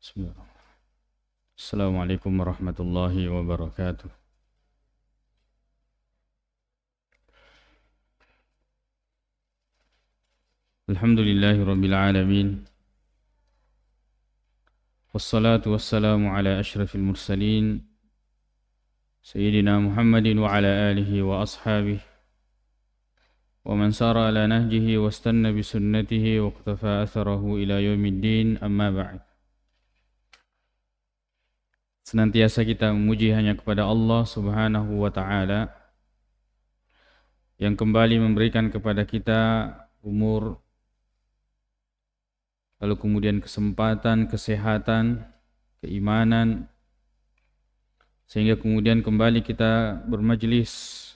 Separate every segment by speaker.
Speaker 1: Bismillah. Assalamualaikum warahmatullahi wabarakatuh. Alhamdulillahi rabbil alamin. Wassalatu wassalamu ala ashrafil mursalin Sayyidina Muhammadin wa ala alihi wa ashabihi wa man sara ala nahjihi wa istanna bi sunnatihi wa iqtafa atharahu ila yaumiddin, amma ba'd. Senantiasa kita memuji hanya kepada Allah Subhanahu wa ta'ala yang kembali memberikan kepada kita umur, lalu kemudian kesempatan, kesehatan, keimanan, sehingga kemudian kembali kita bermajlis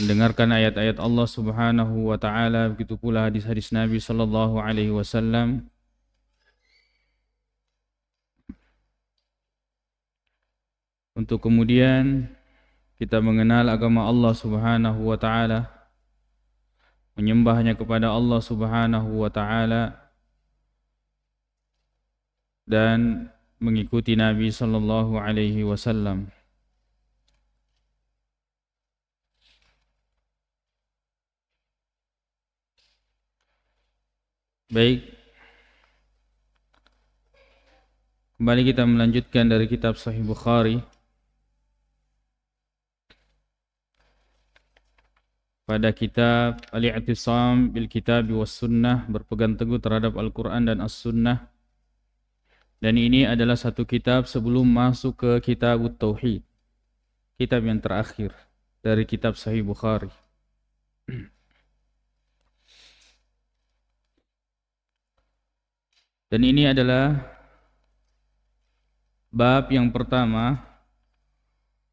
Speaker 1: mendengarkan ayat-ayat Allah Subhanahu wa ta'ala, begitu pula hadis-hadis Nabi sallallahu alaihi wasallam, untuk kemudian kita mengenal agama Allah Subhanahu wa ta'ala, menyembahnya kepada Allah Subhanahu wa ta'ala, dan mengikuti Nabi sallallahu alaihi wasallam. Baik, kembali kita melanjutkan dari kitab Sahih Bukhari pada kitab Al-I'tisam bil Kitab was Sunnah, berpegang teguh terhadap Al-Quran dan As-Sunnah. Dan ini adalah satu kitab sebelum masuk ke kitab Tauhid, kitab yang terakhir dari kitab Sahih Bukhari. Dan ini adalah bab yang pertama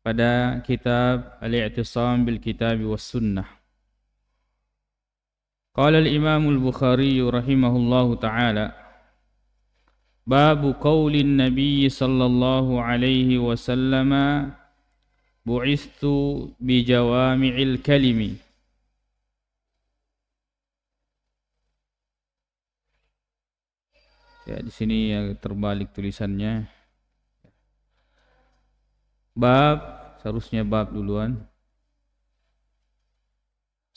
Speaker 1: pada kitab Al-I'tisam bil Kitab was Sunnah. Qala al-Imam al-Bukhari rahimahullahu ta'ala, babu qaulin Nabi sallallahu alaihi wasallam, bu'istu bi jawami'il kalimi. Ya, di sini ya terbalik tulisannya. Bab, seharusnya bab duluan.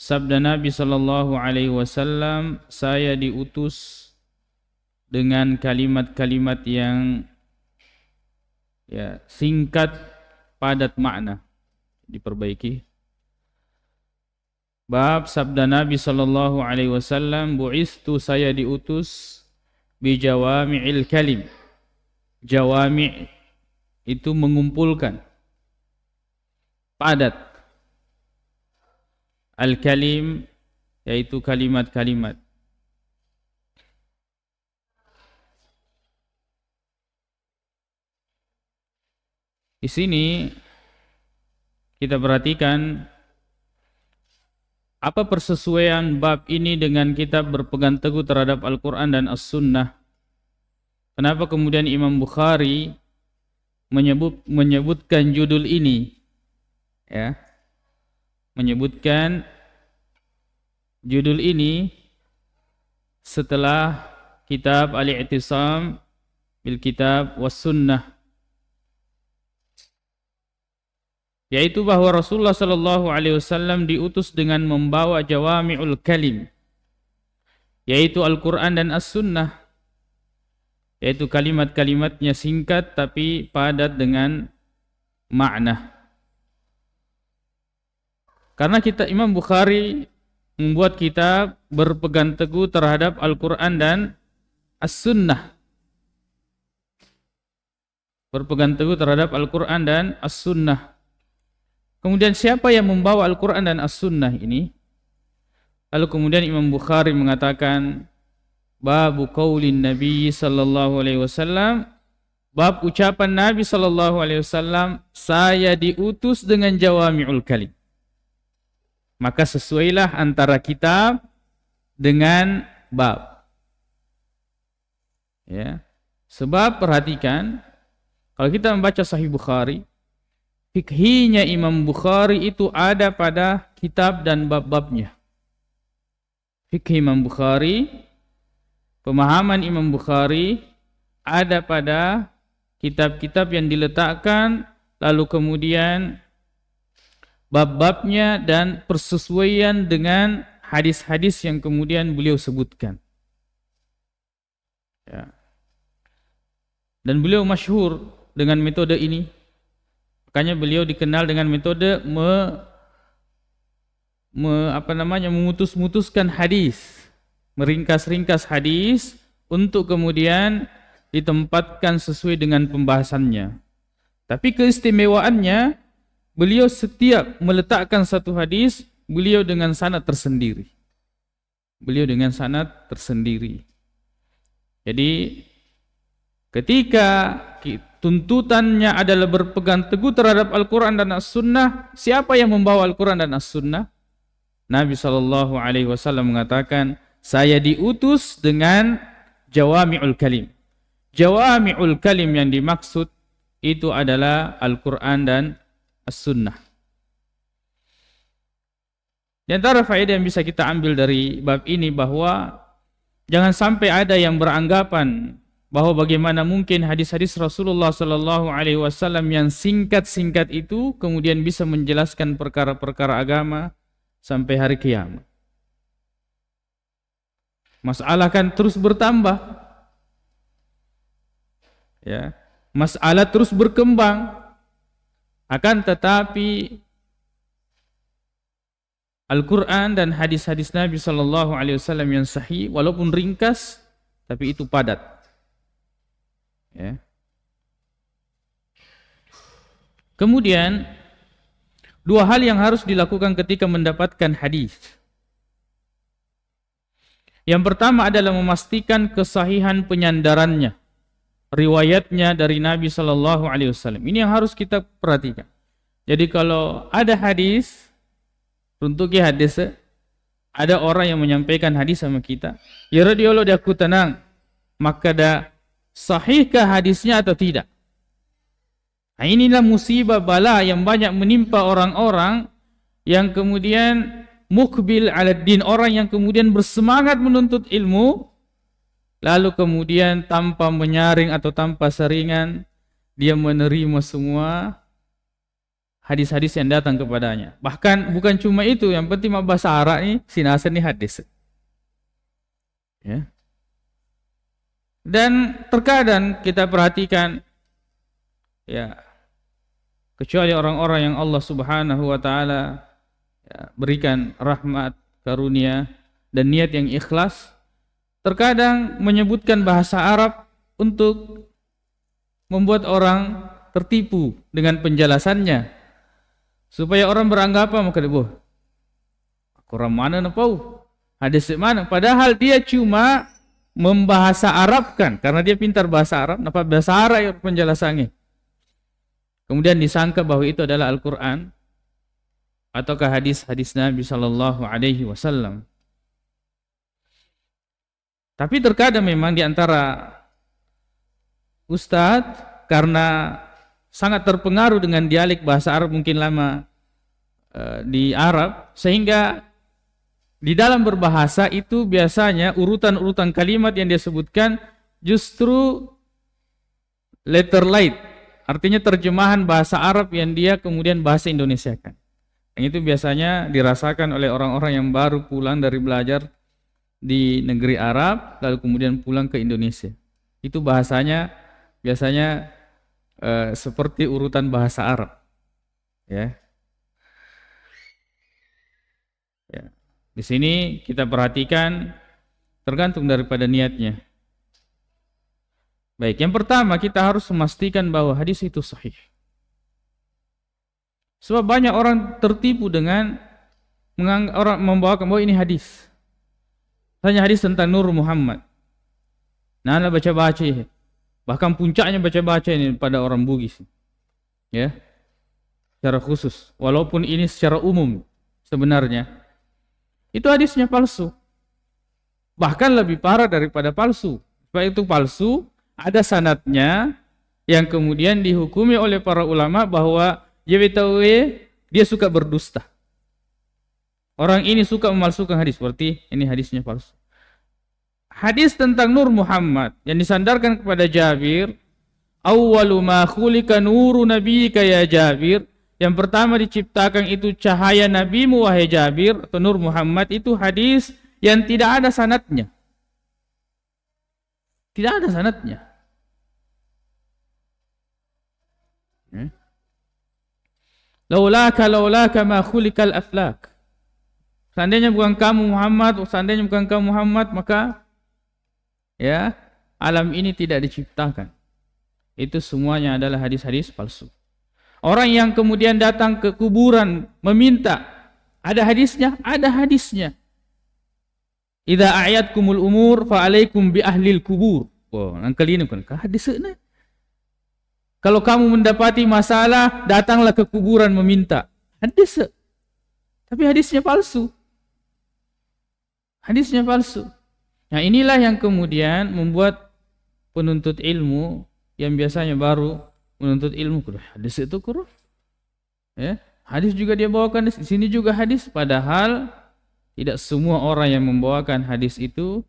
Speaker 1: Sabda Nabi sallallahu alaihi wasallam, saya diutus dengan kalimat-kalimat yang singkat, padat makna. Diperbaiki. Bab sabda Nabi sallallahu alaihi wasallam, bu'istu, saya diutus bi jawami'il kalim. Jawami' itu mengumpulkan, padat. Al-kalim yaitu kalimat-kalimat. Di sini kita perhatikan apa persesuaian bab ini dengan kitab berpegang teguh terhadap Al-Quran dan As-Sunnah. Kenapa kemudian Imam Bukhari menyebutkan judul ini? Ya, menyebutkan judul ini setelah kitab Al-I'tisam bil Kitab was Sunnah, yaitu bahwa Rasulullah sallallahu alaihi wasallam diutus dengan membawa jawami'ul kalim, yaitu Al-Quran dan As-Sunnah, yaitu kalimat-kalimatnya singkat tapi padat dengan makna. Karena Imam Bukhari membuat kitab berpegang teguh terhadap Al-Quran dan As-Sunnah, berpegang teguh terhadap Al-Quran dan As-Sunnah. Kemudian siapa yang membawa Al-Quran dan As-Sunnah ini? Lalu kemudian Imam Bukhari mengatakan, babu qaulin Nabi sallallahu alaihi wasallam, bab ucapan Nabi sallallahu alaihi wasallam, saya diutus dengan jawami'ul kalim. Maka sesuailah antara kitab dengan bab. Ya. Sebab perhatikan, kalau kita membaca Sahih Bukhari, fikhinya Imam Bukhari itu ada pada kitab dan bab-babnya. Fikih Imam Bukhari, pemahaman Imam Bukhari ada pada kitab-kitab yang diletakkan, lalu kemudian bab-babnya dan persesuaian dengan hadis-hadis yang kemudian beliau sebutkan. Ya. Dan beliau masyhur dengan metode ini. Makanya beliau dikenal dengan metode memutus-mutuskan hadis, meringkas-ringkas hadis untuk kemudian ditempatkan sesuai dengan pembahasannya. Tapi keistimewaannya, beliau setiap meletakkan satu hadis, beliau dengan sanad tersendiri. Beliau dengan sanad tersendiri. Jadi ketika tuntutannya adalah berpegang teguh terhadap Al-Quran dan As-Sunnah, siapa yang membawa Al-Quran dan As-Sunnah? Nabi SAW mengatakan, saya diutus dengan jawami'ul kalim. Jawami'ul kalim yang dimaksud itu adalah Al-Quran dan As-Sunnah. Di antara faedah yang bisa kita ambil dari bab ini bahwa jangan sampai ada yang beranggapan bahwa bagaimana mungkin hadis-hadis Rasulullah SAW yang singkat-singkat itu kemudian bisa menjelaskan perkara-perkara agama sampai hari kiamat. Masalah kan terus bertambah, ya, masalah terus berkembang. Akan tetapi Al-Quran dan hadis-hadis Nabi SAW yang sahih, walaupun ringkas, tapi itu padat. Ya. Kemudian dua hal yang harus dilakukan ketika mendapatkan hadis. Yang pertama adalah memastikan kesahihan penyandarannya, riwayatnya dari Nabi SAW. Ini yang harus kita perhatikan. Jadi kalau ada hadis, untuk hadis, ada orang yang menyampaikan hadis sama kita, ya radiallahu aku tenang, maka dah sahihkah hadisnya atau tidak? Nah, inilah musibah bala yang banyak menimpa orang-orang yang kemudian mukbil ala din, orang yang kemudian bersemangat menuntut ilmu, lalu kemudian tanpa menyaring atau tanpa saringan dia menerima semua hadis-hadis yang datang kepadanya. Bahkan bukan cuma itu, yang penting bahasa Arab ini sinasan ini hadis. Ya. Dan terkadang kita perhatikan, ya, kecuali orang-orang yang Allah Subhanahu wa taala ya, berikan rahmat, karunia dan niat yang ikhlas, terkadang menyebutkan bahasa Arab untuk membuat orang tertipu dengan penjelasannya, supaya orang beranggapan maka dia, Quran mana napau, hadis mana, padahal dia cuma membahasa Arabkan karena dia pintar bahasa Arab, napa bahasa Arab penjelasannya. Kemudian disangka bahwa itu adalah Al-Quran ataukah hadis-hadis Nabi SAW. Tapi terkadang memang di antara ustadz karena sangat terpengaruh dengan dialek bahasa Arab mungkin lama di Arab, sehingga di dalam berbahasa itu biasanya urutan-urutan kalimat yang dia sebutkan justru letter light, artinya terjemahan bahasa Arab yang dia kemudian bahasa Indonesiakan. Yang itu biasanya dirasakan oleh orang-orang yang baru pulang dari belajar di negeri Arab lalu kemudian pulang ke Indonesia. Itu bahasanya biasanya seperti urutan bahasa Arab. Ya. Ya. Di sini kita perhatikan tergantung daripada niatnya. Baik, yang pertama kita harus memastikan bahwa hadis itu sahih. Sebab banyak orang tertipu dengan orang membawakan bahwa ini hadis. Hanya hadis tentang Nur Muhammad. Nah, baca-baca, bahkan puncaknya baca-baca ini pada orang Bugis. Ya. Secara khusus, walaupun ini secara umum sebenarnya itu hadisnya palsu. Bahkan lebih parah daripada palsu. Sebab itu palsu, ada sanadnya yang kemudian dihukumi oleh para ulama bahwa dia suka berdusta. Orang ini suka memalsukan hadis, berarti ini hadisnya palsu. hadis tentang Nur Muhammad yang disandarkan kepada Jabir, awwalu ma khuliqa nuru nabiyyika ya Jabir, yang pertama diciptakan itu cahaya nabimu wahai Jabir atau Nur Muhammad, itu hadis yang tidak ada sanadnya. Tidak ada sanadnya. Laulaka ma khuliqal aflak. Seandainya bukan kamu Muhammad, maka ya alam ini tidak diciptakan. Itu semuanya adalah hadis-hadis palsu. Orang yang kemudian datang ke kuburan meminta, ada hadisnya? Ada hadisnya. Idza a'yatkumul umur fa alaikum bi ahlil kubur. Wah, nangkali ini kan hadisnya. Kalau kamu mendapati masalah, datanglah ke kuburan meminta. Hadis. Tapi hadisnya palsu. Hadisnya palsu. Nah, inilah yang kemudian membuat penuntut ilmu yang biasanya baru menuntut ilmu, hadis itu kurang. Ya, hadis juga dia bawakan, di sini juga hadis, padahal tidak semua orang yang membawakan hadis itu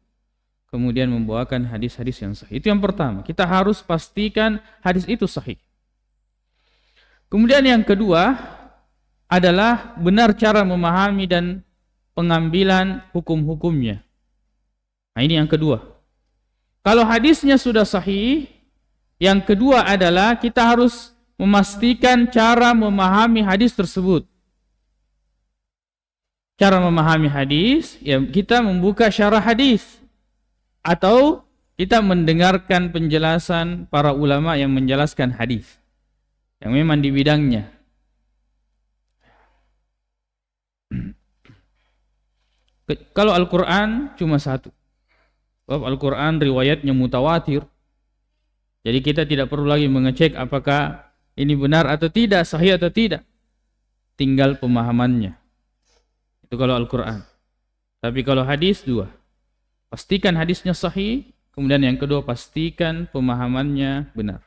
Speaker 1: kemudian membawakan hadis-hadis yang sahih. Itu yang pertama, kita harus pastikan hadis itu sahih. Kemudian yang kedua adalah benar cara memahami dan pengambilan hukum-hukumnya. Nah, ini yang kedua. Kalau hadisnya sudah sahih, yang kedua adalah kita harus memastikan cara memahami hadis tersebut. Cara memahami hadis, ya kita membuka syarah hadis atau kita mendengarkan penjelasan para ulama yang menjelaskan hadis yang memang di bidangnya. Kalau Al-Quran cuma satu. Sebab Al-Quran riwayatnya mutawatir. Jadi kita tidak perlu lagi mengecek apakah ini benar atau tidak, sahih atau tidak. Tinggal pemahamannya. Itu kalau Al-Quran. Tapi kalau hadis dua. Pastikan hadisnya sahih. Kemudian yang kedua, pastikan pemahamannya benar.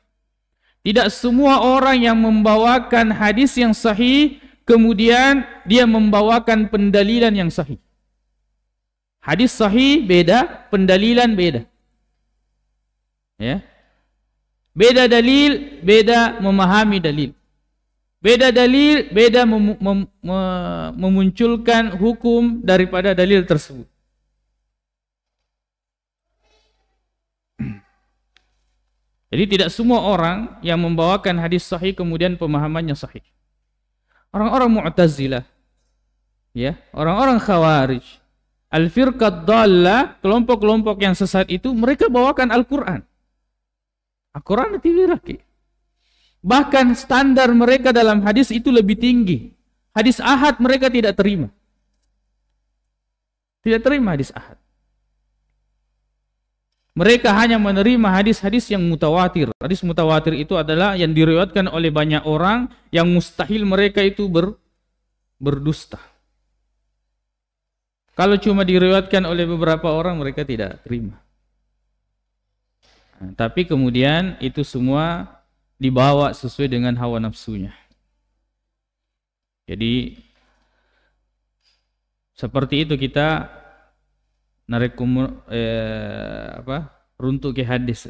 Speaker 1: Tidak semua orang yang membawakan hadis yang sahih, kemudian dia membawakan pendalilan yang sahih. Hadis sahih beda, pendalilan beda. Ya. Beda dalil, beda memahami dalil. Beda dalil, beda memunculkan hukum daripada dalil tersebut. Jadi tidak semua orang yang membawakan hadis sahih kemudian pemahamannya sahih. Orang-orang Mu'tazilah, ya, orang-orang Khawarij, al-firqad dhallah, kelompok-kelompok yang sesat itu, mereka bawakan Al-Quran. Al-Quran tidak. Bahkan standar mereka dalam hadis itu lebih tinggi. Hadis ahad mereka tidak terima. Tidak terima hadis ahad. Mereka hanya menerima hadis-hadis yang mutawatir. Hadis mutawatir itu adalah yang diriwayatkan oleh banyak orang yang mustahil mereka itu berdusta. Kalau cuma diriwayatkan oleh beberapa orang, mereka tidak terima. Nah, tapi kemudian itu semua dibawa sesuai dengan hawa nafsunya. Jadi seperti itu kita narik runtuk ke hadis.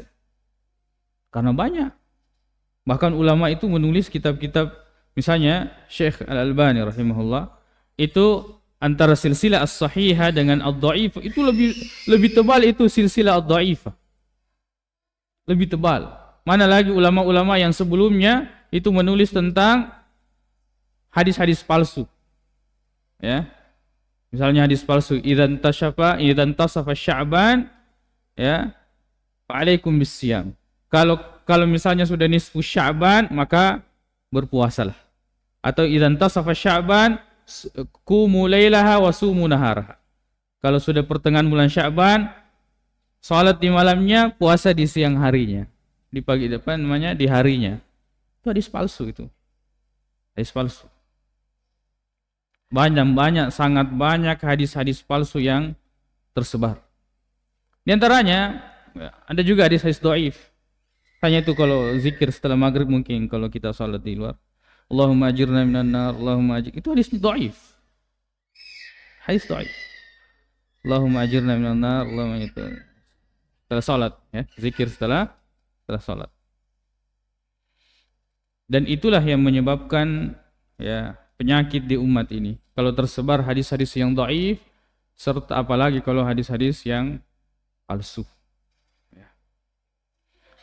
Speaker 1: Karena banyak. Bahkan ulama itu menulis kitab-kitab, misalnya Syekh Al-Albani rahimahullah, itu antara silsilah as-sahihah dengan ad-dhaifah itu lebih tebal, itu silsilah ad-dhaifah. Lebih tebal. Mana lagi ulama-ulama yang sebelumnya itu menulis tentang hadis-hadis palsu. Ya. Misalnya hadis palsu, idzan tasafa Sya'ban, ya, fa'alaikum bisyam. Kalau misalnya sudah nisfu Sya'ban, maka berpuasalah. Atau idzan tasafa Sya'ban, qumu lailaha wa sumu naharaha. Kalau sudah pertengahan bulan Sya'ban, salat di malamnya, puasa di siang harinya. Di pagi depan namanya di harinya. Itu hadis palsu itu. Hadis palsu. Banyak, sangat banyak hadis-hadis palsu yang tersebar. Di antaranya ada juga hadis-hadis dhaif. Hanya itu kalau zikir setelah maghrib, mungkin kalau kita salat di luar, Allahumma ajirna minan nar, Allahumma ajir. Itu hadis dhaif. Hadis dhaif. Allahumma ajirna minan nar, Allahumma itu. setelah salat, ya, zikir setelah salat. Dan itulah yang menyebabkan ya penyakit di umat ini. Kalau tersebar hadis-hadis yang dhaif, serta apalagi kalau hadis-hadis yang palsu. Ya.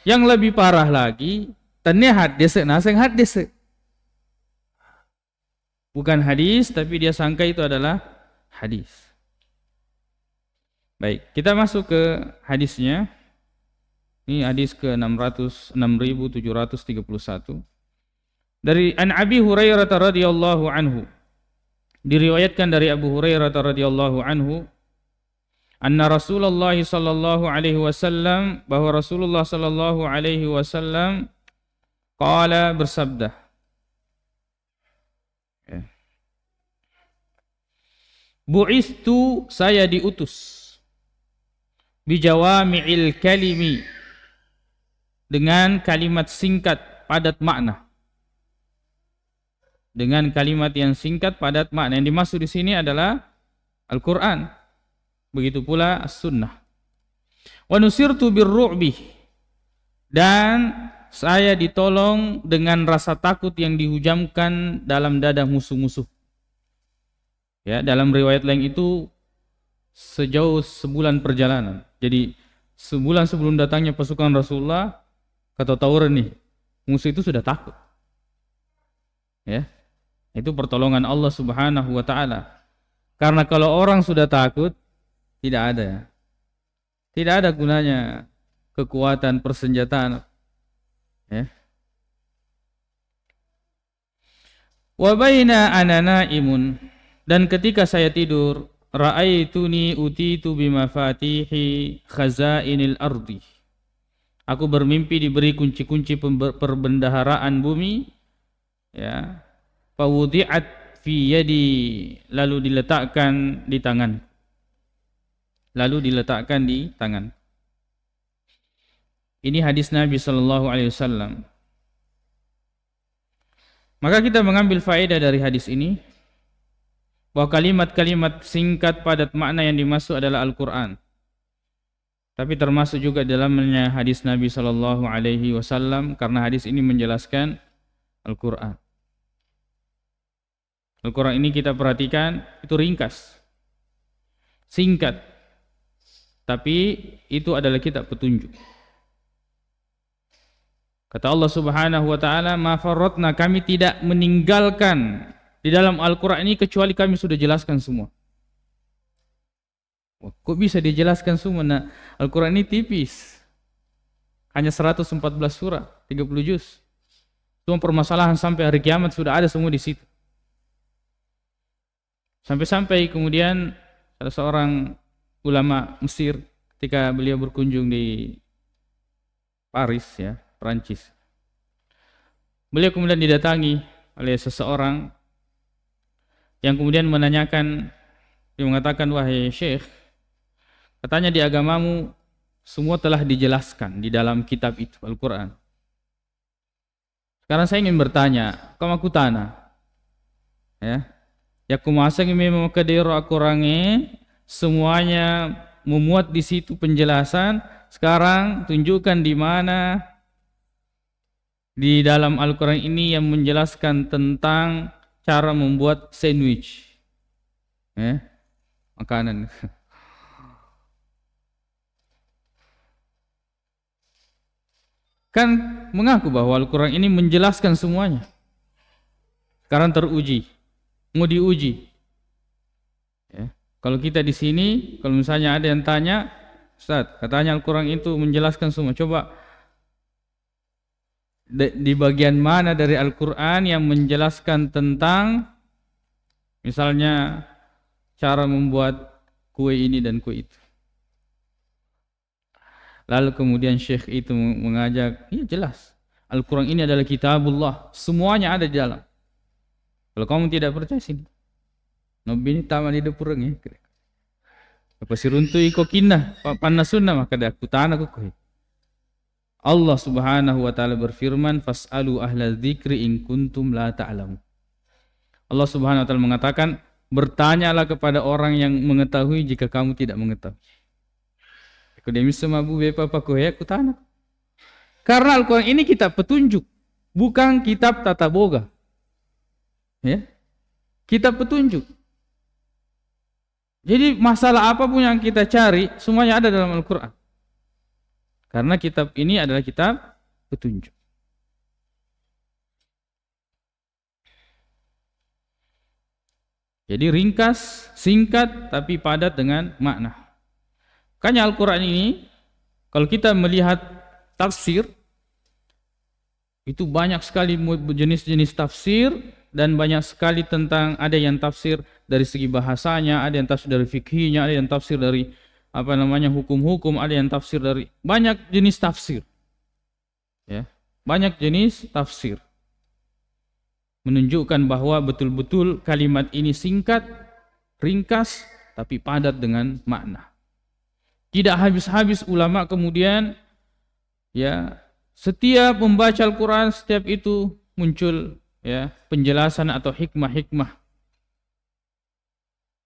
Speaker 1: Yang lebih parah lagi, tanya hadis, naseng hadis. Bukan hadis, tapi dia sangka itu adalah hadis. Baik, kita masuk ke hadisnya. Ini hadis ke 6731. Dari an Abi Hurairah radhiyallahu anhu. Diriwayatkan dari Abu Hurairah radhiyallahu anhu, anna Rasulullah sallallahu alaihi wasallam, bahwa Rasulullah sallallahu alaihi wasallam qala, bersabda. Bu'istu, saya diutus, bijawami'il kalimi, dengan kalimat singkat padat makna. Dengan kalimat yang singkat padat makna. Yang dimaksud di sini adalah Al-Qur'an. Begitu pula As-Sunnah. Wa nusirtu birru'bi, dan saya ditolong dengan rasa takut yang dihujamkan dalam dada musuh-musuh. Ya, dalam riwayat lain itu sejauh sebulan perjalanan. Jadi sebulan sebelum datangnya pasukan Rasulullah, kata Taurat nih, musuh itu sudah takut. Ya. Itu pertolongan Allah Subhanahu wa taala. Karena kalau orang sudah takut, tidak ada gunanya kekuatan persenjataan. Ya. Wa baina ana naimun, dan ketika saya tidur, ra'aituni utitu bimafatihi khazainil ardi. Aku bermimpi diberi kunci-kunci perbendaharaan bumi, ya. Fawudi'at fi yadi, lalu diletakkan di tangan. Ini hadis Nabi sallallahu alaihi wasallam. Maka kita mengambil faedah dari hadis ini bahwa kalimat-kalimat singkat padat makna yang dimaksud adalah Al-Qur'an. Tapi termasuk juga dalamnya hadis Nabi sallallahu alaihi wasallam, karena hadis ini menjelaskan Al-Qur'an. Al-Quran ini kita perhatikan, itu ringkas, singkat, tapi itu adalah kitab petunjuk. Kata Allah Subhanahu wa taala, ma farratna, kami tidak meninggalkan di dalam Al-Quran ini kecuali kami sudah jelaskan semua. Wah, kok bisa dijelaskan semua? Nah, Al-Quran ini tipis, hanya 114 surah, 30 juz. Semua permasalahan sampai hari kiamat sudah ada semua di situ. Sampai-sampai kemudian salah seorang ulama Mesir, ketika beliau berkunjung di Paris, ya, Perancis, beliau kemudian didatangi oleh seseorang yang kemudian menanyakan, dia mengatakan, wahai Syekh, katanya di agamamu semua telah dijelaskan di dalam kitab itu, Al-Quran. Sekarang saya ingin bertanya, kamu aku tanah, ya, ya kumasang memang kadero akurange, semuanya memuat di situ penjelasan. Sekarang tunjukkan di mana di dalam Al-Quran ini yang menjelaskan tentang cara membuat sandwich, makanan. Kan mengaku bahwa Al-Quran ini menjelaskan semuanya. Sekarang teruji, mau diuji. Ya. Kalau kita di sini, kalau misalnya ada yang tanya, Ustaz, katanya Al-Quran itu menjelaskan semua. Coba di bagian mana dari Al-Quran yang menjelaskan tentang misalnya cara membuat kue ini dan kue itu. Lalu kemudian Syekh itu mengajak, ya jelas, Al-Quran ini adalah kitabullah, semuanya ada di dalam. Kalau kamu tidak percaya sini, Nabi ini taman di dapur ya. Apa siruntui kokina, panasuna maka dah kutana kok. Allah Subhanahu wa taala berfirman, fas'alu ahla dzikri in kuntum la ta'lamun. Allah Subhanahu wa taala mengatakan, bertanyalah kepada orang yang mengetahui jika kamu tidak mengetahui. Akademi semabu bepa pakoya kutana. Karena Al-Quran ini kitab petunjuk, bukan kitab tata boga. Ya, kitab petunjuk. Jadi masalah apapun yang kita cari, semuanya ada dalam Al-Quran. Karena kitab ini adalah kitab petunjuk. Jadi ringkas, singkat, tapi padat dengan makna. Makanya Al-Quran ini, kalau kita melihat tafsir, itu banyak sekali jenis-jenis tafsir, dan banyak sekali tentang, ada yang tafsir dari segi bahasanya, ada yang tafsir dari fikihnya, ada yang tafsir dari hukum-hukum, ada yang tafsir dari banyak jenis tafsir. Ya, banyak jenis tafsir. Menunjukkan bahwa betul-betul kalimat ini singkat, ringkas, tapi padat dengan makna. Tidak habis-habis ulama kemudian ya setiap membaca Al-Quran, setiap itu muncul ya penjelasan atau hikmah-hikmah,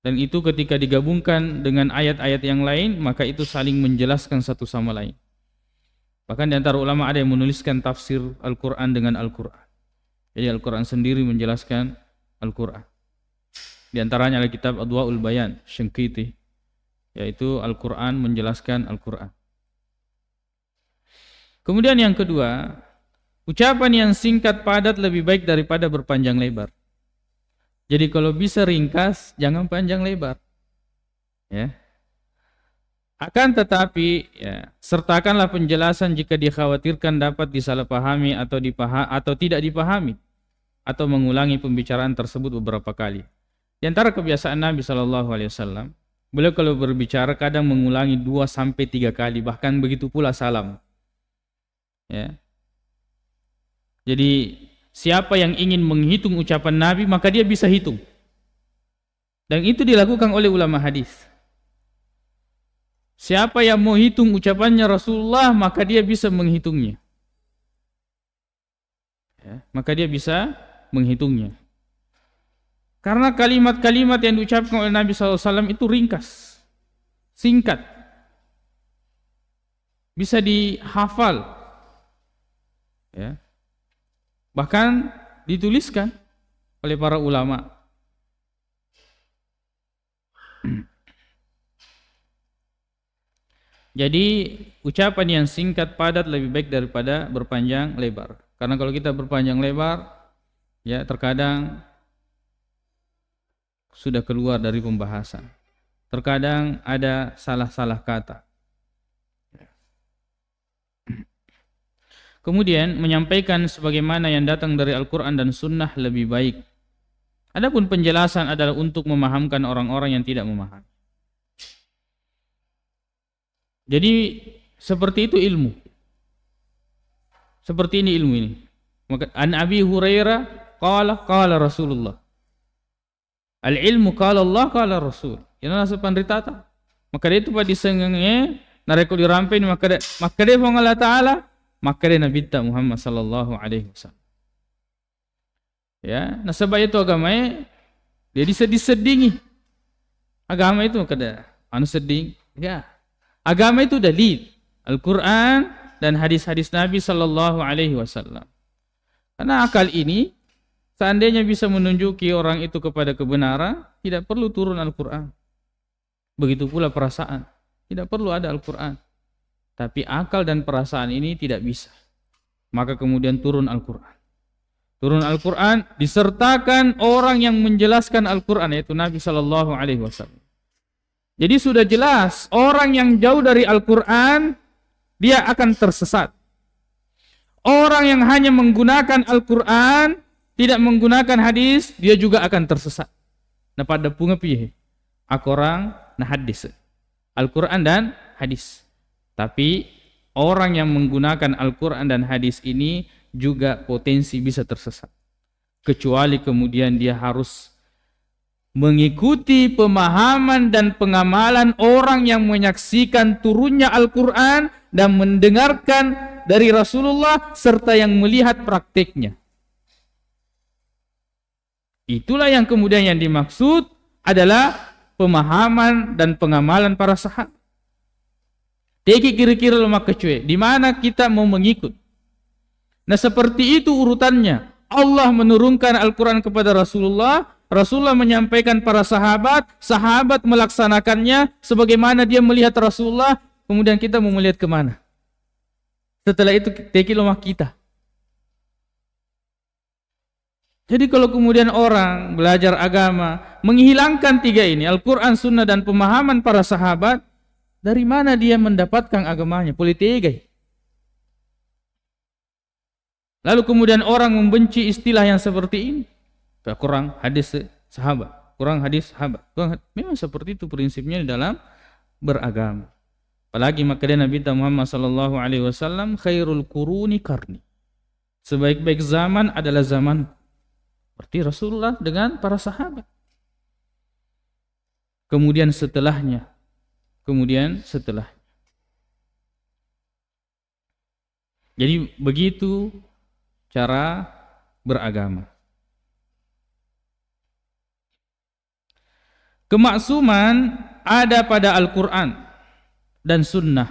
Speaker 1: dan itu ketika digabungkan dengan ayat-ayat yang lain maka itu saling menjelaskan satu sama lain. Bahkan di antara ulama ada yang menuliskan tafsir Al-Quran dengan Al-Quran. Jadi Al-Quran sendiri menjelaskan Al-Quran. Di antaranya adalah kitab Adwaul Bayan Syinqiti, yaitu Al-Quran menjelaskan Al-Quran. Kemudian yang kedua, ucapan yang singkat padat lebih baik daripada berpanjang lebar. Jadi kalau bisa ringkas, jangan panjang lebar. Ya. Akan tetapi, ya, sertakanlah penjelasan jika dikhawatirkan dapat disalahpahami atau tidak dipahami, atau mengulangi pembicaraan tersebut beberapa kali. Di antara kebiasaan Nabi SAW, beliau kalau berbicara kadang mengulangi 2-3 kali, bahkan begitu pula salam. Ya. Jadi siapa yang ingin menghitung ucapan Nabi maka dia bisa hitung. Dan itu dilakukan oleh ulama hadis. Siapa yang mau hitung ucapannya Rasulullah maka dia bisa menghitungnya. Ya, maka dia bisa menghitungnya. Karena kalimat-kalimat yang diucapkan oleh Nabi SAW itu ringkas, singkat, bisa dihafal. Ya. Bahkan dituliskan oleh para ulama. Jadi ucapan yang singkat padat lebih baik daripada berpanjang lebar. Karena kalau kita berpanjang lebar, ya terkadang sudah keluar dari pembahasan. Terkadang ada salah-salah kata. Kemudian menyampaikan sebagaimana yang datang dari Al-Quran dan Sunnah lebih baik. Adapun penjelasan adalah untuk memahamkan orang-orang yang tidak memahami. Jadi seperti itu ilmu. Seperti ini ilmu ini. Maka an Abi Hurairah qala Rasulullah. Al-ilmu qala Allah qala Rasul. Ini nasa pandritata. Maka dia itu pada disengenge nareko dirampai maka dia Allah Ta'ala maka dia Nabi Muhammad sallallahu alaihi wasallam. Ya, nasabah itu agamanya dia disedingi. Agama itu kada seding. Ya. Agama itu dalil Al-Qur'an dan hadis-hadis Nabi sallallahu alaihi wasallam. Karena akal ini seandainya bisa menunjuki orang itu kepada kebenaran, tidak perlu turun Al-Qur'an. Begitu pula perasaan, tidak perlu ada Al-Qur'an. Tapi akal dan perasaan ini tidak bisa. Maka kemudian turun Al-Quran. Turun Al-Quran disertakan orang yang menjelaskan Al-Quran, yaitu Nabi SAW. Jadi sudah jelas orang yang jauh dari Al-Quran dia akan tersesat. Orang yang hanya menggunakan Al-Quran tidak menggunakan hadis dia juga akan tersesat. Nah pada punga piye? Akorang na hadis. Al-Quran dan hadis. Tapi orang yang menggunakan Al-Quran dan hadis ini juga potensi bisa tersesat. Kecuali kemudian dia harus mengikuti pemahaman dan pengamalan orang yang menyaksikan turunnya Al-Quran dan mendengarkan dari Rasulullah serta yang melihat prakteknya. Itulah yang kemudian yang dimaksud adalah pemahaman dan pengamalan para sahabat. Teki kira-kira lemah kecuali. Di mana kita mau mengikut? Nah seperti itu urutannya. Allah menurunkan Al-Quran kepada Rasulullah. Rasulullah menyampaikan para sahabat. Sahabat melaksanakannya sebagaimana dia melihat Rasulullah. Kemudian kita mau melihat kemana? Setelah itu teki lemah kita. Jadi kalau kemudian orang belajar agama menghilangkan tiga ini, Al-Quran, Sunnah, dan pemahaman para sahabat, dari mana dia mendapatkan agamanya? Politik. Lalu kemudian orang membenci istilah yang seperti ini. Kurang hadis sahabat, kurang hadis sahabat. Memang seperti itu prinsipnya di dalam beragama. Apalagi maka Nabi Muhammad SAW, khairul quruni qarni. Sebaik-baik zaman adalah zaman. Seperti Rasulullah dengan para sahabat. Kemudian setelahnya. Jadi begitu cara beragama. Kemaksuman ada pada Al-Quran dan Sunnah.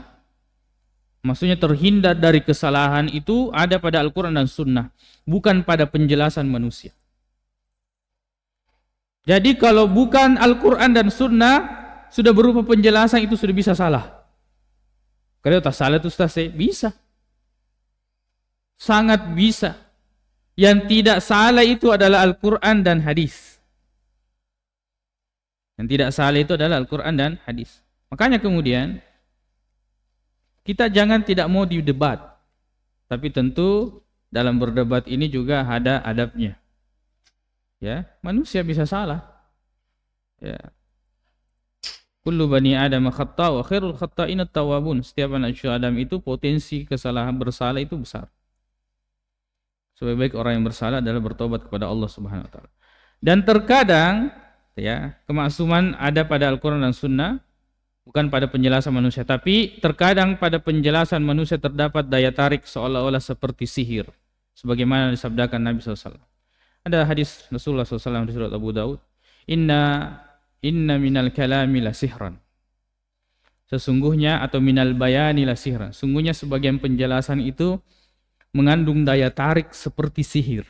Speaker 1: Maksudnya terhindar dari kesalahan itu ada pada Al-Quran dan Sunnah, bukan pada penjelasan manusia. Jadi kalau bukan Al-Quran dan Sunnah sudah berupa penjelasan, itu sudah bisa salah. Kalau tak salah itu bisa. Sangat bisa. Yang tidak salah itu adalah Al-Quran dan hadis. Yang tidak salah itu adalah Al-Quran dan hadis. Makanya kemudian kita jangan tidak mau didebat. Tapi tentu dalam berdebat ini juga ada adabnya. Ya, manusia bisa salah. Ya. Kullu bani Adam khata' wa khairul khata'in at-tawwabun. Setiap anak cucu Adam itu potensi kesalahan bersalah itu besar. Sebaik-baik orang yang bersalah adalah bertobat kepada Allah Subhanahu wa taala. Dan terkadang ya, kemaksuman ada pada Al-Qur'an dan Sunnah, bukan pada penjelasan manusia, tapi terkadang pada penjelasan manusia terdapat daya tarik seolah-olah seperti sihir, sebagaimana disabdakan Nabi SAW. Ada hadis Rasulullah SAW di surat Abu Daud, Inna minal kalami la sihran. Sesungguhnya atau minal bayani la sihran. Sungguhnya sebagian penjelasan itu mengandung daya tarik seperti sihir.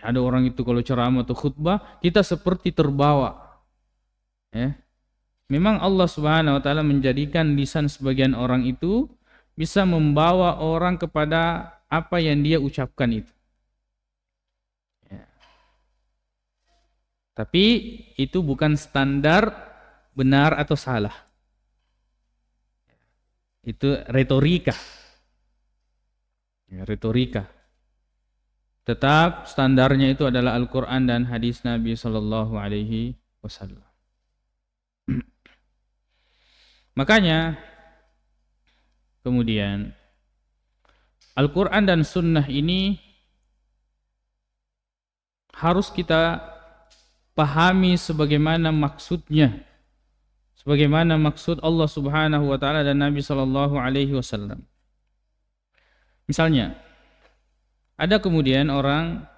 Speaker 1: Ada orang itu kalau ceramah atau khutbah, kita seperti terbawa. Ya. Memang Allah Subhanahu wa taala menjadikan lisan sebagian orang itu bisa membawa orang kepada apa yang dia ucapkan itu. Ya. Tapi itu bukan standar benar atau salah. Itu retorika. Ya, retorika. Tetap standarnya itu adalah Al-Quran dan hadis Nabi Sallallahu Alaihi Wasallam. Makanya kemudian Al-Quran dan Sunnah ini harus kita pahami sebagaimana maksudnya, sebagaimana maksud Allah Subhanahu Wa Taala dan Nabi Sallallahu Alaihi Wasallam. Misalnya, ada kemudian orang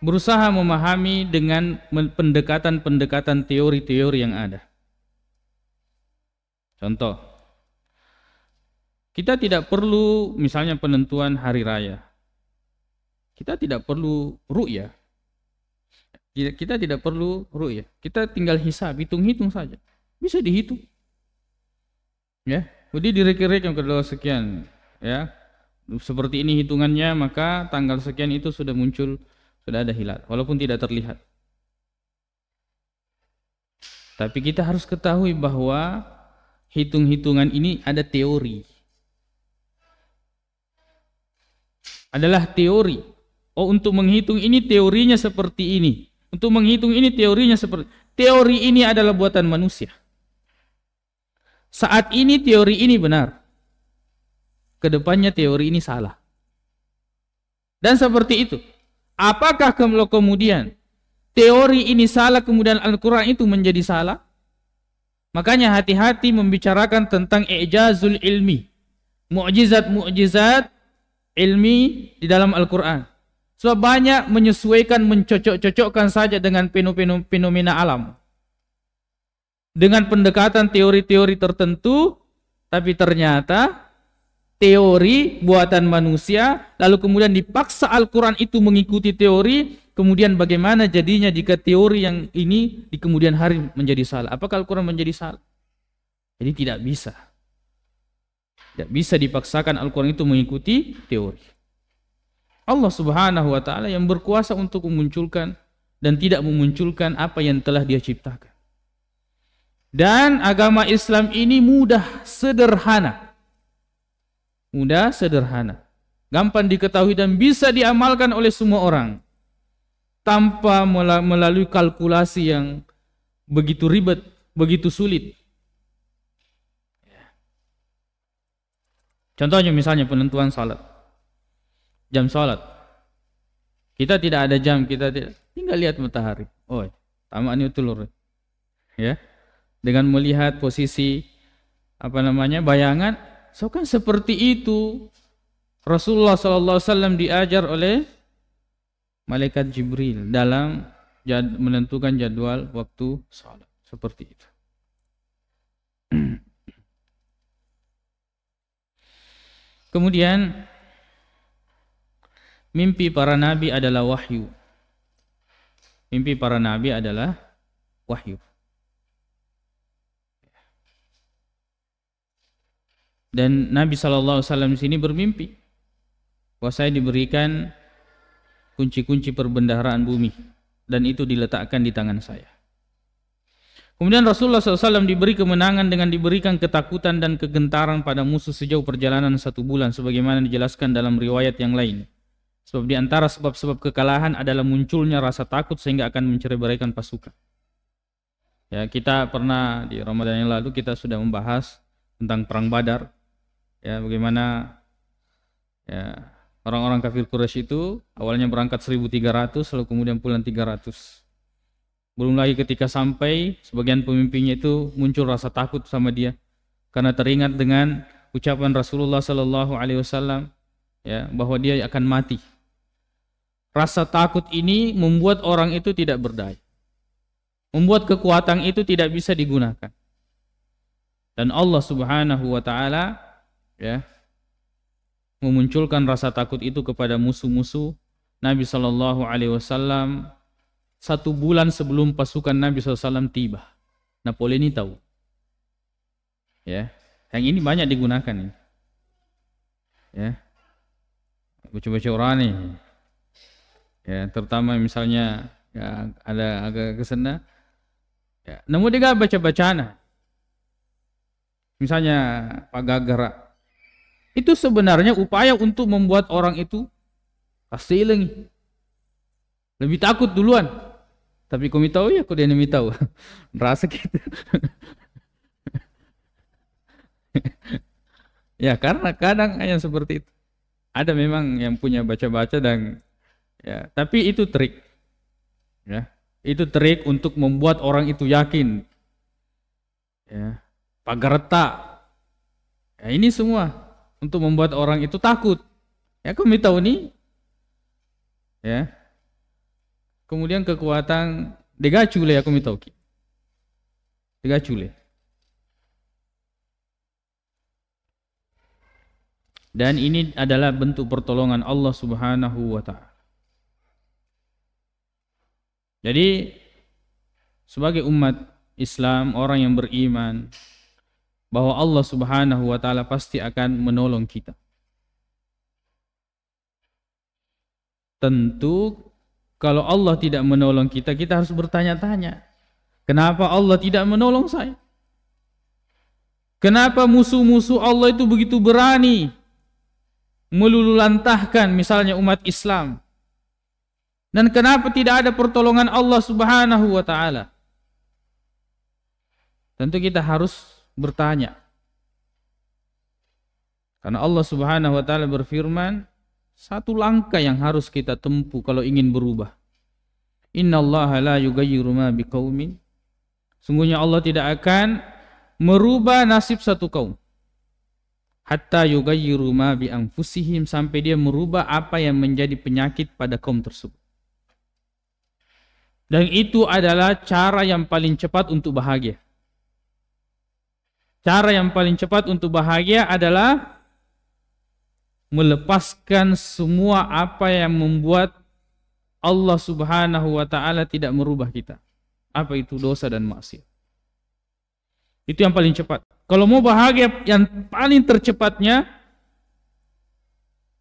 Speaker 1: berusaha memahami dengan pendekatan-pendekatan teori-teori yang ada. Contoh, kita tidak perlu misalnya penentuan hari raya. Kita tidak perlu ru'yah. Kita tidak perlu ru'yah. Kita tinggal hisab, hitung-hitung saja. Bisa dihitung. Ya, jadi direk-rek yang kedua sekian, ya. Seperti ini hitungannya, maka tanggal sekian itu sudah muncul, sudah ada hilal, walaupun tidak terlihat. Tapi kita harus ketahui bahwa hitung-hitungan ini ada teori. Adalah teori. Oh, untuk menghitung ini teorinya seperti ini. Untuk menghitung ini teorinya seperti. Teori ini adalah buatan manusia. Saat ini teori ini benar. Kedepannya teori ini salah. Dan seperti itu. Apakah kalau kemudian teori ini salah, kemudian Al-Quran itu menjadi salah? Makanya hati-hati membicarakan tentang i'jazul ilmi. Mu'jizat-mu'jizat ilmi di dalam Al-Quran. Sebab banyak menyesuaikan, mencocok-cocokkan saja dengan fenomena alam. dengan pendekatan teori-teori tertentu, tapi ternyata teori buatan manusia, lalu kemudian dipaksa Al-Quran itu mengikuti teori, kemudian bagaimana jadinya jika teori yang ini di kemudian hari menjadi salah? Apakah Al-Quran menjadi salah? Jadi tidak bisa. Tidak bisa dipaksakan Al-Quran itu mengikuti teori. Allah Subhanahu wa ta'ala yang berkuasa untuk memunculkan dan tidak memunculkan apa yang telah Dia ciptakan. Dan agama Islam ini mudah, sederhana. Mudah, sederhana. Gampang diketahui dan bisa diamalkan oleh semua orang. Tanpa melalui kalkulasi yang begitu ribet, begitu sulit. Contohnya misalnya penentuan salat. Jam salat. Kita tidak ada jam, kita tinggal lihat matahari. Oh, tamaan itu lur. Ya. Dengan melihat posisi bayangan, so kan seperti itu. Rasulullah SAW diajar oleh malaikat Jibril dalam menentukan jadwal waktu salat. Seperti itu. Kemudian mimpi para nabi adalah wahyu. Mimpi para nabi adalah wahyu. Dan Nabi SAW di sini bermimpi bahwa saya diberikan kunci-kunci perbendaharaan bumi dan itu diletakkan di tangan saya. Kemudian Rasulullah SAW diberi kemenangan dengan diberikan ketakutan dan kegentaran pada musuh sejauh perjalanan 1 bulan sebagaimana dijelaskan dalam riwayat yang lain. Sebab di antara sebab-sebab kekalahan adalah munculnya rasa takut sehingga akan mencerai-beraikan pasukan. Ya, kita pernah di Ramadan yang lalu kita sudah membahas tentang perang Badar. Ya, bagaimana ya orang-orang kafir Quraisy itu awalnya berangkat 1.300 lalu kemudian pulang 300. Belum lagi ketika sampai sebagian pemimpinnya itu muncul rasa takut sama dia karena teringat dengan ucapan Rasulullah SAW ya bahwa dia akan mati. Rasa takut ini membuat orang itu tidak berdaya, membuat kekuatan itu tidak bisa digunakan. Dan Allah Subhanahu wa ta'ala ya memunculkan rasa takut itu kepada musuh-musuh Nabi SAW 1 bulan sebelum pasukan Nabi SAW tiba. Napoleon ini tahu. Ya, yang ini banyak digunakan ini. Ya. Baca-baca orang nih. Ya, terutama misalnya ya ada agak kesana. Ya, namun dia baca-bacaan. Misalnya Pak Gagara. Itu sebenarnya upaya untuk membuat orang itu pasti hilang. Lebih takut duluan. Tapi kami tahu ya, kau dia nemi tahu. Rasa gitu. Ya, karena kadang yang seperti itu. Ada memang yang punya baca-baca dan ya, tapi itu trik. Ya, itu trik untuk membuat orang itu yakin. Ya, pagareta. Ya, ini semua untuk membuat orang itu takut. Ya, kami tahu nih. Ya. Kemudian kekuatan degacule aku tahu ki. Degacule. Dan ini adalah bentuk pertolongan Allah Subhanahu wa ta'ala. Jadi sebagai umat Islam, orang yang beriman bahwa Allah Subhanahu wa ta'ala pasti akan menolong kita. Tentu kalau Allah tidak menolong kita, kita harus bertanya-tanya. Kenapa Allah tidak menolong saya? Kenapa musuh-musuh Allah itu begitu berani melululantahkan misalnya umat Islam? Dan kenapa tidak ada pertolongan Allah Subhanahu wa ta'ala? Tentu kita harus bertanya. Karena Allah Subhanahu wa ta'ala berfirman, 1 langkah yang harus kita tempuh kalau ingin berubah. Innallaha la yughayyiru ma biqaumin. Sungguhnya Allah tidak akan merubah nasib satu kaum. Hatta yughayyiru ma bi anfusihim, sampai dia merubah apa yang menjadi penyakit pada kaum tersebut. Dan itu adalah cara yang paling cepat untuk bahagia. cara yang paling cepat untuk bahagia adalah melepaskan semua apa yang membuat Allah Subhanahu wa taala tidak merubah kita. Apa itu dosa dan maksiat? Itu yang paling cepat. Kalau mau bahagia yang paling tercepatnya,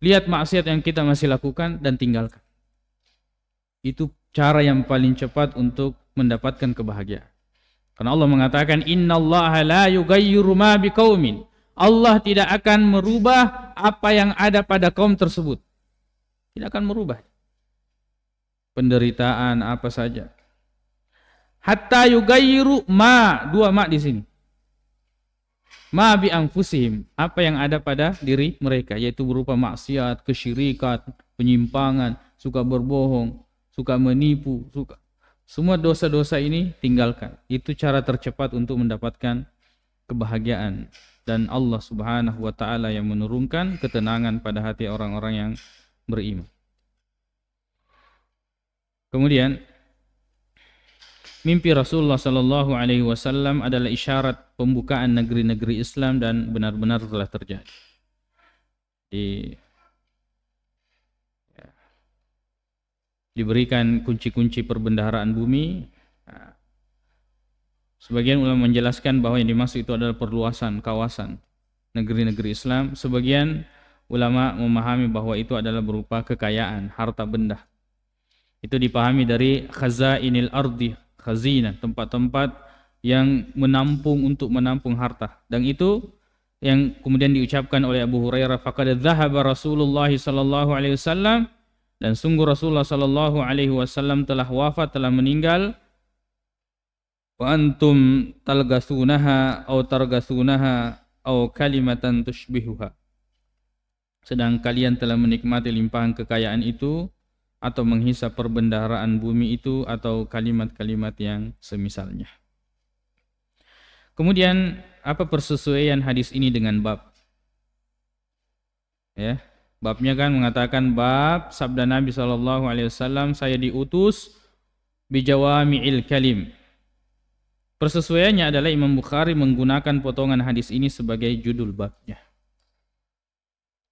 Speaker 1: lihat maksiat yang kita masih lakukan dan tinggalkan. Itu cara yang paling cepat untuk mendapatkan kebahagiaan. Karena Allah mengatakan innallaha la yughayyiru ma biqaumin. Allah tidak akan merubah apa yang ada pada kaum tersebut. Tidak akan merubah. Penderitaan apa saja. Hatta yughayyiru ma, dua ma di sini. Ma bi anfusihim, apa yang ada pada diri mereka, yaitu berupa maksiat, kesyirikan, penyimpangan, suka berbohong, suka menipu, semua dosa-dosa ini tinggalkan. Itu cara tercepat untuk mendapatkan kebahagiaan, dan Allah Subhanahu wa taala yang menurunkan ketenangan pada hati orang-orang yang beriman. Kemudian mimpi Rasulullah sallallahu alaihi wasallam adalah isyarat pembukaan negeri-negeri Islam dan benar-benar telah terjadi. Diberikan kunci-kunci perbendaharaan bumi. Sebagian ulama menjelaskan bahwa yang dimaksud itu adalah perluasan kawasan negeri-negeri Islam. Sebagian ulama memahami bahwa itu adalah berupa kekayaan, harta benda. Itu dipahami dari khazainil ardi, khazina, tempat-tempat yang untuk menampung harta. Dan itu yang kemudian diucapkan oleh Abu Hurairah, faqad dhahaba Rasulullah sallallahu alaihi wasallam, dan sungguh Rasulullah sallallahu alaihi wasallam telah wafat, telah meninggal. Wa antum talgasunaha aw targasunaha aw kalimatan tushbihuha. Sedang kalian telah menikmati limpahan kekayaan itu, atau menghisap perbendaharaan bumi itu, atau kalimat-kalimat yang semisalnya. Kemudian apa persesuaian hadis ini dengan bab? Ya, babnya kan mengatakan bab sabda Nabi SAW, saya diutus bijawami'il kalim. Persesuaiannya adalah Imam Bukhari menggunakan potongan hadis ini sebagai judul babnya.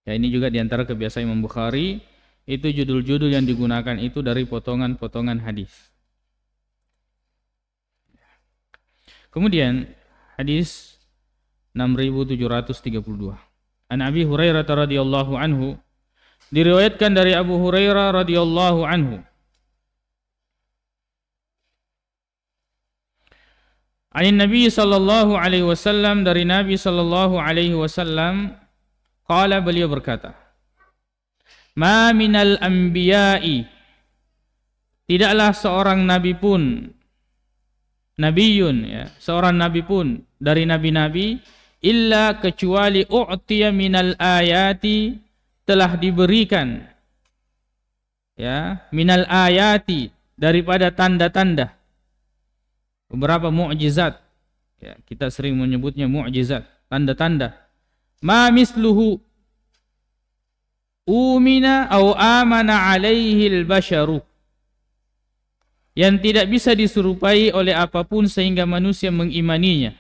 Speaker 1: Ya, ini juga diantara kebiasaan Imam Bukhari. Itu judul-judul yang digunakan itu dari potongan-potongan hadis. Kemudian hadis 6732. An Abi Hurairah radhiyallahu anhu, diriwayatkan dari Abu Hurairah radhiyallahu anhu. An Nabi sallallahu alaihi wasallam, dari Nabi sallallahu alaihi wasallam, qala, beliau berkata, ma minal anbiya'i, tidaklah seorang nabi pun, nabiyun, ya, seorang nabi pun dari nabi-nabi, illa kecuali u'tiya minal ayati, telah diberikan, ya, minal ayati, daripada tanda-tanda, beberapa mu'jizat, ya, kita sering menyebutnya mu'jizat, tanda-tanda, ma misluhu umina au amana alaihil basyaru, yang tidak bisa diserupai oleh apapun sehingga manusia mengimaninya,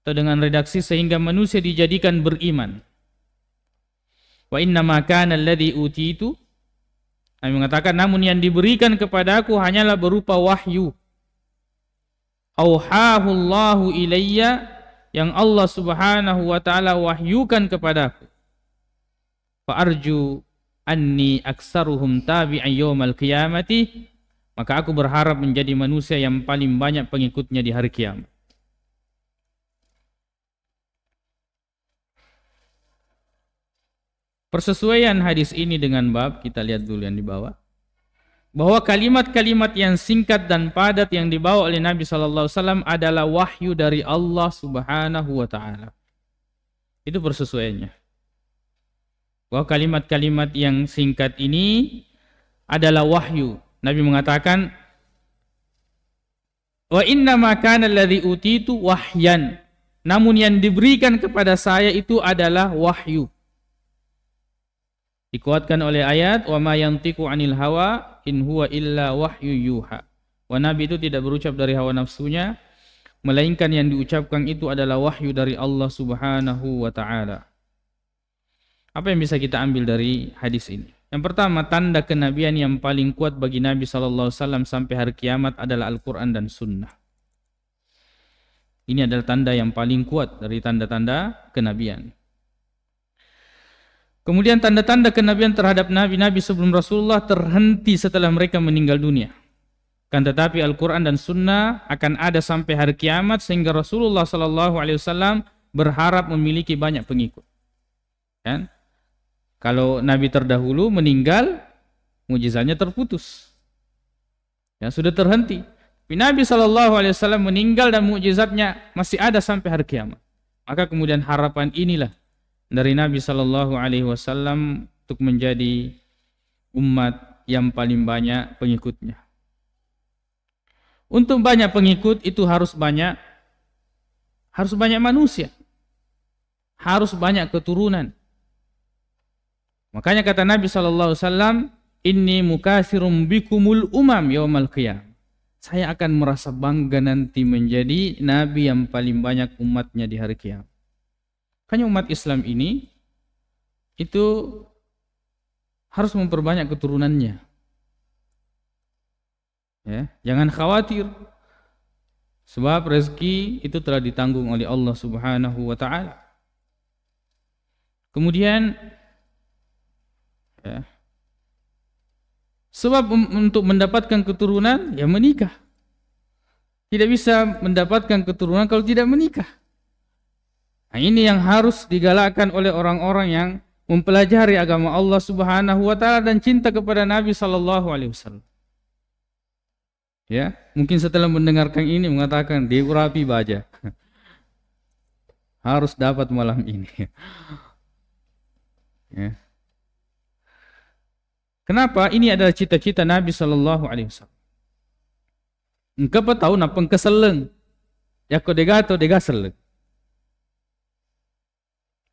Speaker 1: atau dengan redaksi sehingga manusia dijadikan beriman. Wa inna ma kana alladhi utitu, Nabi mengatakan, namun yang diberikan kepadaku hanyalah berupa wahyu, auhahu Allahu ilayya, yang Allah Subhanahu wa taala wahyukan kepadaku. Arju anni aksaruhum tabi'an yaumal qiyamati, maka aku berharap menjadi manusia yang paling banyak pengikutnya di hari kiamat. Persesuaian hadis ini dengan bab, kita lihat dulu yang di bawah, bahwa kalimat-kalimat yang singkat dan padat yang dibawa oleh Nabi sallallahu alaihi wasallam adalah wahyu dari Allah Subhanahu wa taala. Itu persesuaiannya. Bahwa kalimat-kalimat yang singkat ini adalah wahyu. Nabi mengatakan, wa inna ma kana alladhi utitu wahyan, namun yang diberikan kepada saya itu adalah wahyu. Dikuatkan oleh ayat, wa ma yantiqu 'anil hawa in huwa illa wahyu yuha. Wa Nabi itu tidak berucap dari hawa nafsunya, melainkan yang diucapkan itu adalah wahyu dari Allah Subhanahu wa taala. Apa yang bisa kita ambil dari hadis ini? Yang pertama, tanda kenabian yang paling kuat bagi Nabi sallallahu alaihi wasallam sampai hari kiamat adalah Al-Qur'an dan Sunnah. Ini adalah tanda yang paling kuat dari tanda-tanda kenabian. Kemudian tanda-tanda kenabian terhadap nabi-nabi sebelum Rasulullah terhenti setelah mereka meninggal dunia. Kan tetapi Al-Quran dan Sunnah akan ada sampai hari kiamat sehingga Rasulullah SAW berharap memiliki banyak pengikut. Kan? Kalau nabi terdahulu meninggal, mukjizatnya terputus. Ya, sudah terhenti. Tapi Nabi SAW meninggal dan mukjizatnya masih ada sampai hari kiamat. Maka kemudian harapan inilah dari Nabi SAW untuk menjadi umat yang paling banyak pengikutnya. Untuk banyak pengikut itu harus banyak manusia. Harus banyak keturunan. Makanya kata Nabi SAW, inni mukatsirum bikumul umam yaumal qiyam. Saya akan merasa bangga nanti menjadi Nabi yang paling banyak umatnya di hari kiamat. Makanya umat Islam ini itu harus memperbanyak keturunannya. Ya, jangan khawatir. Sebab rezeki itu telah ditanggung oleh Allah Subhanahu wa taala. Kemudian ya, sebab untuk mendapatkan keturunan ya menikah. Tidak bisa mendapatkan keturunan kalau tidak menikah. Nah, ini yang harus digalakkan oleh orang-orang yang mempelajari agama Allah Subhanahu wa taala dan cinta kepada Nabi sallallahu alaihi wasallam. Ya, mungkin setelah mendengarkan ini mengatakan dia rapi baja. Harus dapat malam ini. Ya. Kenapa? Ini adalah cita-cita Nabi sallallahu alaihi wasallam. Engkau tahu napa keseleng? Ya ko degato degaseleng.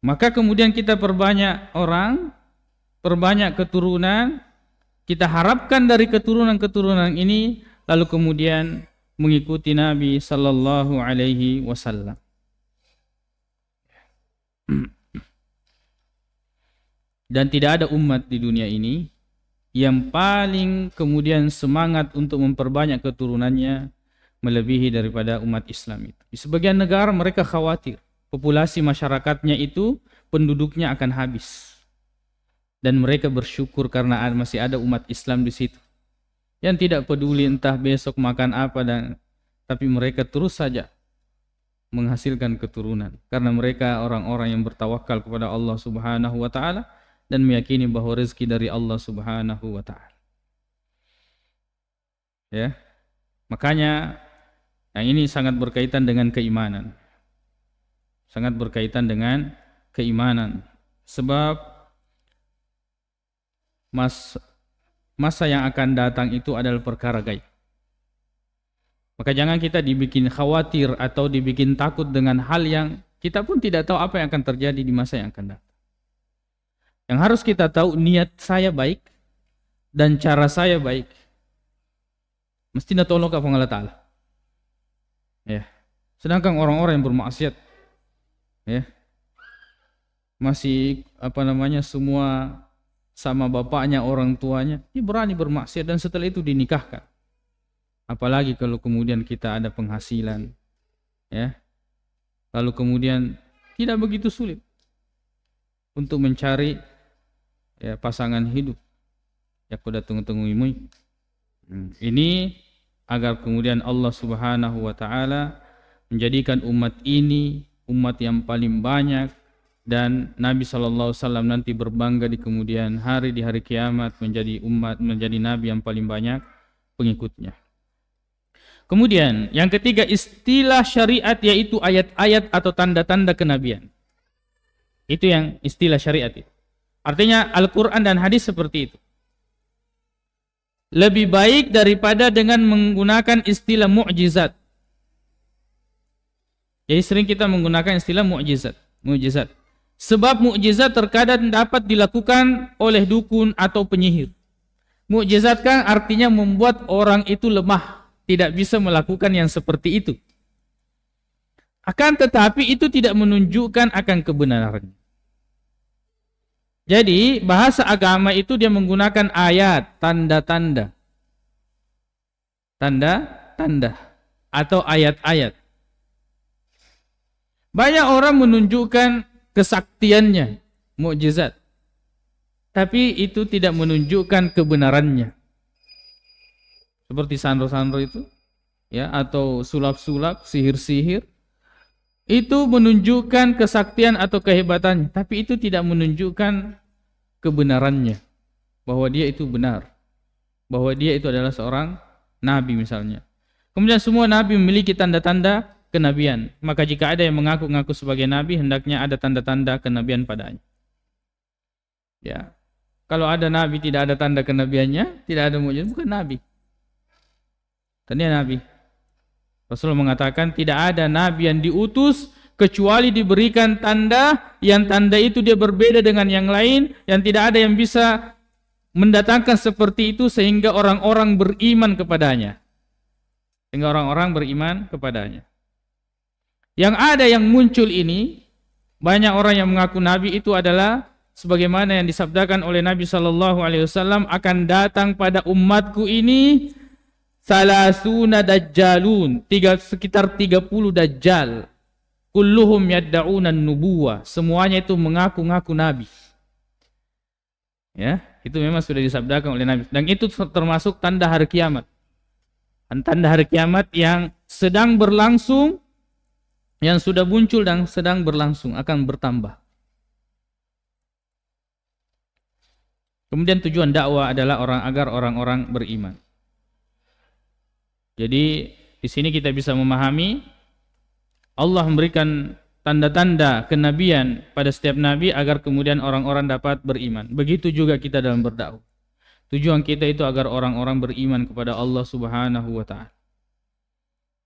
Speaker 1: Maka kemudian kita perbanyak orang, perbanyak keturunan, kita harapkan dari keturunan-keturunan ini lalu kemudian mengikuti Nabi sallallahu alaihi wasallam. Dan tidak ada umat di dunia ini yang paling kemudian semangat untuk memperbanyak keturunannya melebihi daripada umat Islam itu. Di sebagian negara mereka khawatir populasi masyarakatnya itu penduduknya akan habis. Dan mereka bersyukur karena masih ada umat Islam di situ. Yang tidak peduli entah besok makan apa tapi mereka terus saja menghasilkan keturunan karena mereka orang-orang yang bertawakal kepada Allah Subhanahu wa taala dan meyakini bahwa rezeki dari Allah Subhanahu wa taala. Ya. Makanya yang ini sangat berkaitan dengan keimanan. Sangat berkaitan dengan keimanan. Sebab masa yang akan datang itu adalah perkara gaib. Maka jangan kita dibikin khawatir atau dibikin takut dengan hal yang kita pun tidak tahu apa yang akan terjadi di masa yang akan datang. Yang harus kita tahu niat saya baik dan cara saya baik. Mesti natolong ka Allah Ta'ala. Ya. Sedangkan orang-orang yang bermaksiat ya masih semua sama bapaknya, orang tuanya, dia berani bermaksiat dan setelah itu dinikahkan. Apalagi kalau kemudian kita ada penghasilan, ya, lalu kemudian tidak begitu sulit untuk mencari ya pasangan hidup. Ya kuda tunggu-tunggu imui. Ini agar kemudian Allah Subhanahu wa taala menjadikan umat ini umat yang paling banyak dan Nabi sallallahu alaihi wasallam nanti berbangga di kemudian hari di hari kiamat menjadi nabi yang paling banyak pengikutnya. Kemudian yang ketiga istilah syariat yaitu ayat-ayat atau tanda-tanda kenabian. Itu yang istilah syariat itu. Artinya Al-Qur'an dan hadis seperti itu. Lebih baik daripada dengan menggunakan istilah mukjizat. Jadi sering kita menggunakan istilah mukjizat. Sebab mukjizat terkadang dapat dilakukan oleh dukun atau penyihir. Mukjizat kan artinya membuat orang itu lemah, tidak bisa melakukan yang seperti itu. Akan tetapi itu tidak menunjukkan akan kebenaran. Jadi bahasa agama itu dia menggunakan ayat, tanda-tanda. Tanda-tanda atau ayat-ayat. Banyak orang menunjukkan kesaktiannya, mukjizat. Tapi itu tidak menunjukkan kebenarannya. Seperti sandro-sandro itu, ya, atau sulap-sulap, sihir-sihir. Itu menunjukkan kesaktian atau kehebatannya, tapi itu tidak menunjukkan kebenarannya, bahwa dia itu benar, bahwa dia itu adalah seorang nabi misalnya. Kemudian semua nabi memiliki tanda-tanda kenabian, maka jika ada yang mengaku-ngaku sebagai nabi, hendaknya ada tanda-tanda kenabian padanya. Ya, kalau ada nabi tidak ada tanda kenabiannya, tidak ada mukjizat, bukan nabi. Tadinya nabi. Rasulullah mengatakan tidak ada nabi yang diutus kecuali diberikan tanda, yang tanda itu dia berbeda dengan yang lain, yang tidak ada yang bisa mendatangkan seperti itu sehingga orang-orang beriman kepadanya. Sehingga orang-orang beriman kepadanya. Yang ada yang muncul ini, banyak orang yang mengaku nabi itu adalah sebagaimana yang disabdakan oleh Nabi SAW, akan datang pada umatku ini salasuna dajjalun, sekitar 30 dajjal. Kulluhum yadda'una nubuwah, semuanya itu mengaku-ngaku nabi. Ya, itu memang sudah disabdakan oleh Nabi, dan itu termasuk tanda hari kiamat. Tanda hari kiamat yang sedang berlangsung, yang sudah muncul dan sedang berlangsung, akan bertambah. Kemudian tujuan dakwah adalah agar orang-orang beriman. Jadi di sini kita bisa memahami Allah memberikan tanda-tanda kenabian pada setiap nabi agar kemudian orang-orang dapat beriman. Begitu juga kita dalam berdakwah. Tujuan kita itu agar orang-orang beriman kepada Allah Subhanahu wa taala.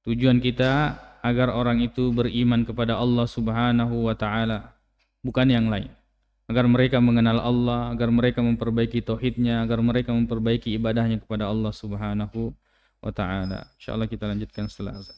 Speaker 1: Tujuan kita agar orang itu beriman kepada Allah Subhanahu wa taala, bukan yang lain. Agar mereka mengenal Allah, agar mereka memperbaiki tauhidnya, agar mereka memperbaiki ibadahnya kepada Allah Subhanahu wa ta'ala. InsyaAllah kita lanjutkan setelah azan.